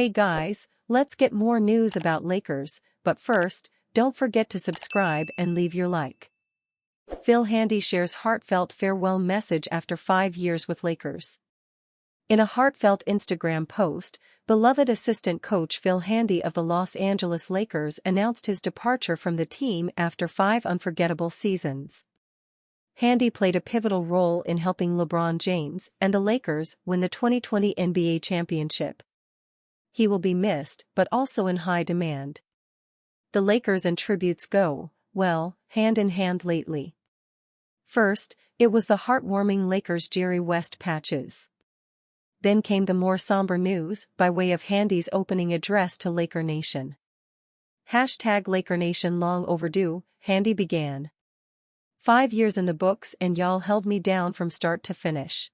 Hey guys, let's get more news about Lakers, but first, don't forget to subscribe and leave your like. Phil Handy shares heartfelt farewell message after 5 years with Lakers. In a heartfelt Instagram post, beloved assistant coach Phil Handy of the Los Angeles Lakers announced his departure from the team after 5 unforgettable seasons. Handy played a pivotal role in helping LeBron James and the Lakers win the 2020 NBA championship. He will be missed, but also in high demand. The Lakers and tributes go, well, hand in hand lately. First, it was the heartwarming Lakers Jerry West patches. Then came the more somber news by way of Handy's opening address to Laker Nation. #Laker Nation long overdue, Handy began. 5 years in the books and y'all held me down from start to finish.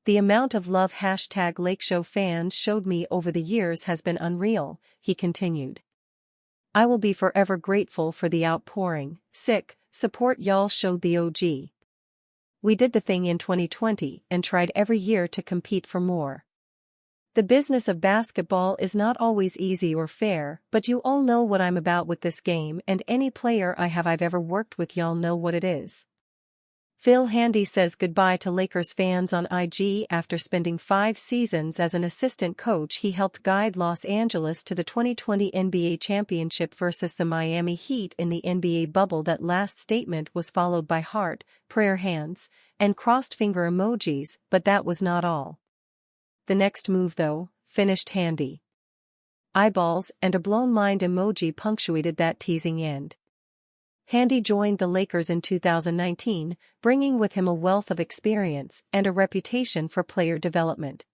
The amount of love #LakeShow fans showed me over the years has been unreal, he continued. I will be forever grateful for the outpouring, support y'all showed the OG. We did the thing in 2020 and tried every year to compete for more. The business of basketball is not always easy or fair, but you all know what I'm about with this game, and any player I've ever worked with, y'all know what it is. Phil Handy says goodbye to Lakers fans on IG after spending 5 seasons as an assistant coach. He helped guide Los Angeles to the 2020 NBA championship versus the Miami Heat in the NBA bubble. That last statement was followed by heart, prayer hands, and crossed finger emojis, but that was not all. The next move though, finished Handy. Eyeballs and a blown mind emoji punctuated that teasing end. Handy joined the Lakers in 2019, bringing with him a wealth of experience and a reputation for player development.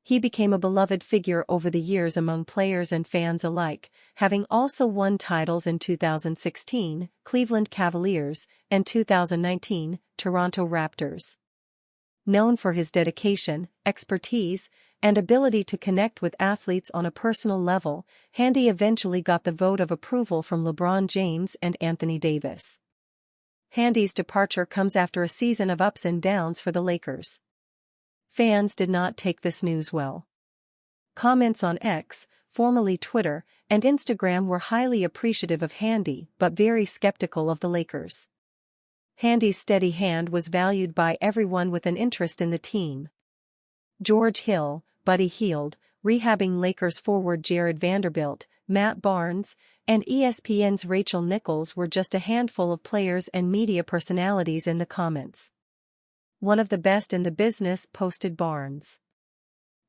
He became a beloved figure over the years among players and fans alike, having also won titles in 2016, Cleveland Cavaliers, and 2019, Toronto Raptors. Known for his dedication, expertise, and ability to connect with athletes on a personal level, Handy eventually got the vote of approval from LeBron James and Anthony Davis. Handy's departure comes after a season of ups and downs for the Lakers. Fans did not take this news well. Comments on X, formerly Twitter, and Instagram were highly appreciative of Handy but very skeptical of the Lakers. Handy's steady hand was valued by everyone with an interest in the team. George Hill, Buddy Hield, rehabbing Lakers forward Jared Vanderbilt, Matt Barnes, and ESPN's Rachel Nichols were just a handful of players and media personalities in the comments. One of the best in the business, posted Barnes.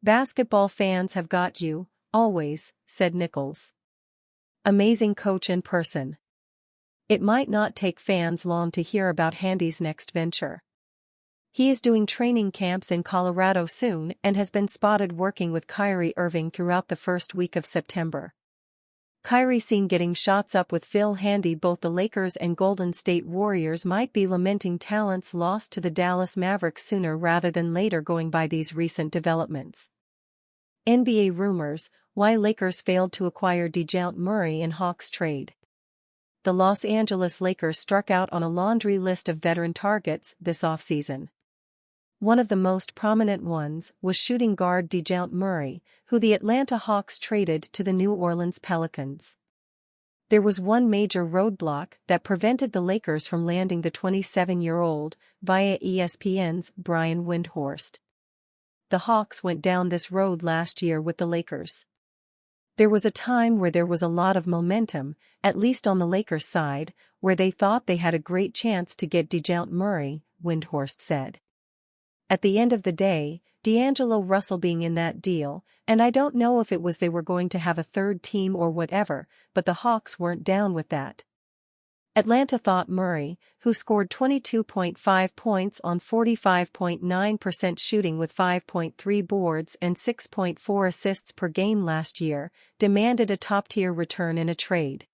Basketball fans have got you, always, said Nichols. Amazing coach in person. It might not take fans long to hear about Handy's next venture. He is doing training camps in Colorado soon and has been spotted working with Kyrie Irving throughout the first week of September. Kyrie seen getting shots up with Phil Handy. Both the Lakers and Golden State Warriors might be lamenting talents lost to the Dallas Mavericks sooner rather than later going by these recent developments. NBA rumors, why Lakers failed to acquire Dejounte Murray in Hawks trade. The Los Angeles Lakers struck out on a laundry list of veteran targets this offseason. One of the most prominent ones was shooting guard Dejounte Murray, who the Atlanta Hawks traded to the New Orleans Pelicans. There was one major roadblock that prevented the Lakers from landing the 27-year-old, via ESPN's Brian Windhorst. The Hawks went down this road last year with the Lakers. There was a time where there was a lot of momentum, at least on the Lakers side, where they thought they had a great chance to get Dejounte Murray, Windhorst said. At the end of the day, D'Angelo Russell being in that deal, and I don't know if it was they were going to have a third team or whatever, but the Hawks weren't down with that. Atlanta thought Murray, who scored 22.5 points on 45.9% shooting with 5.3 boards and 6.4 assists per game last year, demanded a top-tier return in a trade.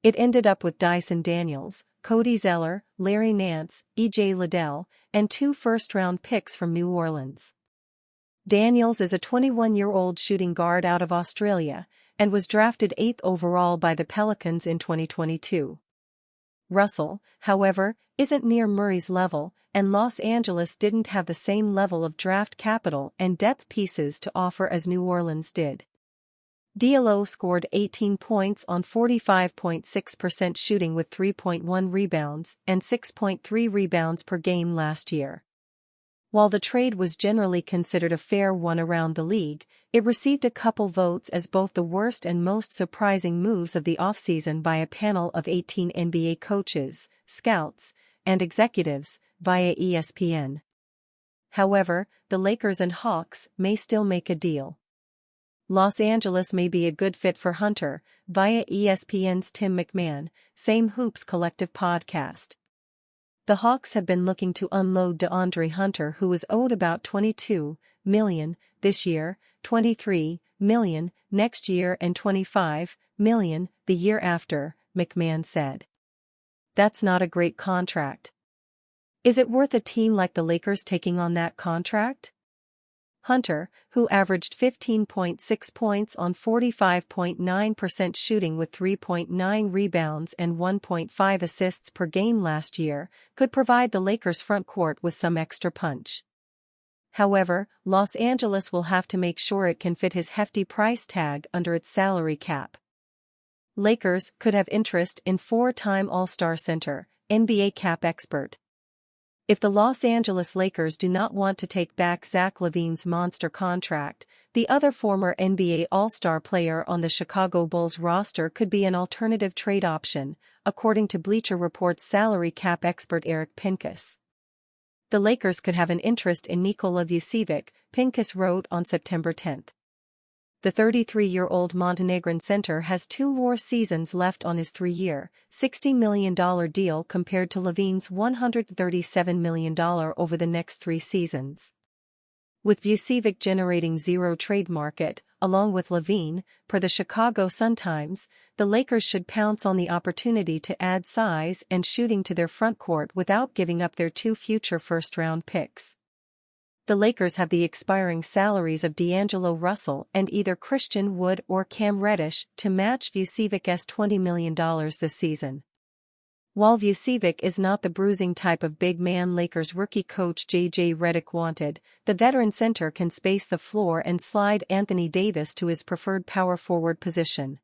It ended up with Dyson Daniels, Cody Zeller, Larry Nance, E.J. Liddell, and 2 first-round picks from New Orleans. Daniels is a 21-year-old shooting guard out of Australia, and was drafted 8th overall by the Pelicans in 2022. Russell, however, isn't near Murray's level, and Los Angeles didn't have the same level of draft capital and depth pieces to offer as New Orleans did. D'Lo scored 18 points on 45.6% shooting with 3.1 rebounds and 6.3 rebounds per game last year. While the trade was generally considered a fair one around the league, it received a couple votes as both the worst and most surprising moves of the offseason by a panel of 18 NBA coaches, scouts, and executives, via ESPN. However, the Lakers and Hawks may still make a deal. Los Angeles may be a good fit for Hunter, via ESPN's Tim McMahon, Same Hoops Collective podcast. The Hawks have been looking to unload DeAndre Hunter, who is owed about $22 million this year, $23 million next year and $25 million the year after, McMahon said. That's not a great contract. Is it worth a team like the Lakers taking on that contract? Hunter, who averaged 15.6 points on 45.9% shooting with 3.9 rebounds and 1.5 assists per game last year, could provide the Lakers' front court with some extra punch. However, Los Angeles will have to make sure it can fit his hefty price tag under its salary cap. Lakers could have interest in four-time All-Star center, NBA cap expert. If the Los Angeles Lakers do not want to take back Zach LaVine's monster contract, the other former NBA All-Star player on the Chicago Bulls roster could be an alternative trade option, according to Bleacher Report's salary cap expert Eric Pincus. The Lakers could have an interest in Nikola Vucevic, Pincus wrote on September 10. The 33-year-old Montenegrin center has 2 more seasons left on his 3-year, $60 million deal compared to LaVine's $137 million over the next 3 seasons. With Vucevic generating zero trade market, along with LaVine, per the Chicago Sun-Times, the Lakers should pounce on the opportunity to add size and shooting to their front court without giving up their 2 future first-round picks. The Lakers have the expiring salaries of D'Angelo Russell and either Christian Wood or Cam Reddish to match Vucevic's $20 million this season. While Vucevic is not the bruising type of big man Lakers rookie coach J.J. Redick wanted, the veteran center can space the floor and slide Anthony Davis to his preferred power forward position.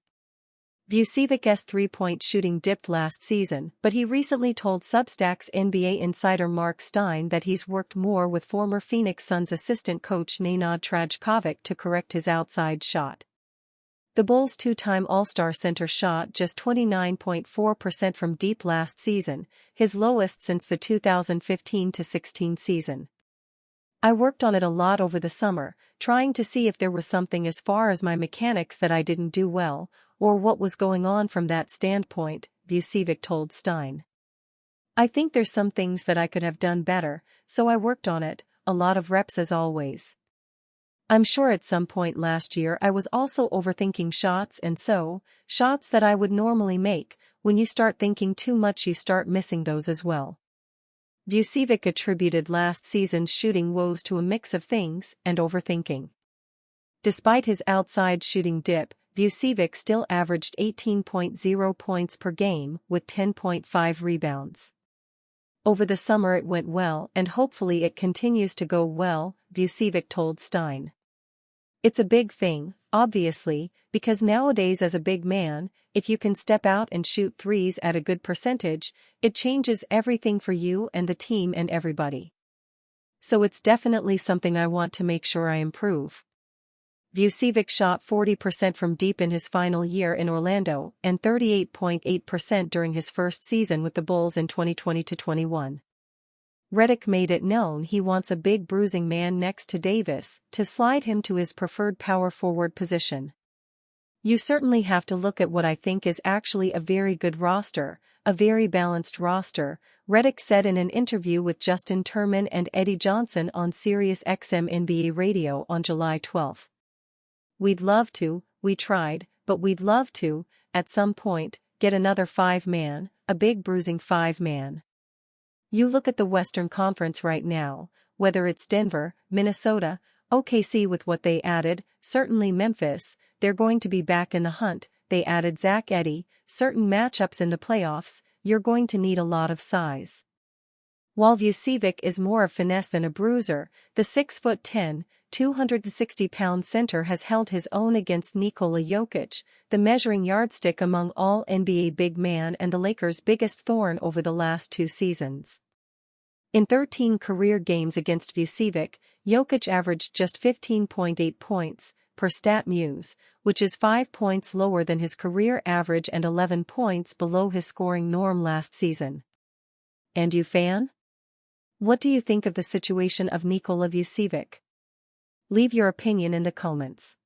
Vucevic's three-point shooting dipped last season, but he recently told Substack's NBA insider Mark Stein that he's worked more with former Phoenix Suns assistant coach Nenad Trajkovic to correct his outside shot. The Bulls' 2-time All-Star center shot just 29.4% from deep last season, his lowest since the 2015-16 season. I worked on it a lot over the summer, trying to see if there was something as far as my mechanics that I didn't do well, or what was going on from that standpoint, Vucevic told Stein. I think there's some things that I could have done better, so I worked on it, a lot of reps as always. I'm sure at some point last year I was also overthinking shots, and so, shots that I would normally make, when you start thinking too much you start missing those as well. Vucevic attributed last season's shooting woes to a mix of things and overthinking. Despite his outside shooting dip, Vucevic still averaged 18.0 points per game with 10.5 rebounds. Over the summer it went well and hopefully it continues to go well, Vucevic told Stein. It's a big thing, obviously, because nowadays as a big man, if you can step out and shoot threes at a good percentage, it changes everything for you and the team and everybody. So it's definitely something I want to make sure I improve. Vucevic shot 40% from deep in his final year in Orlando and 38.8% during his first season with the Bulls in 2020-21. Redick made it known he wants a big bruising man next to Davis to slide him to his preferred power forward position. You certainly have to look at what I think is actually a very good roster, a very balanced roster, Redick said in an interview with Justin Turman and Eddie Johnson on Sirius XM NBA Radio on July 12. We'd love to, we tried, but we'd love to, at some point, get another 5-man, a big bruising 5-man. You look at the Western Conference right now, whether it's Denver, Minnesota, OKC with what they added, certainly Memphis, they're going to be back in the hunt, they added Zach Edey, certain matchups in the playoffs, you're going to need a lot of size. While Vucevic is more of finesse than a bruiser, the 6'10", 260-pound center has held his own against Nikola Jokic, the measuring yardstick among all NBA big man and the Lakers' biggest thorn over the last 2 seasons. In 13 career games against Vucevic, Jokic averaged just 15.8 points per StatMuse, which is 5 points lower than his career average and 11 points below his scoring norm last season. And you fan? What do you think of the situation of Nikola Vucevic? Leave your opinion in the comments.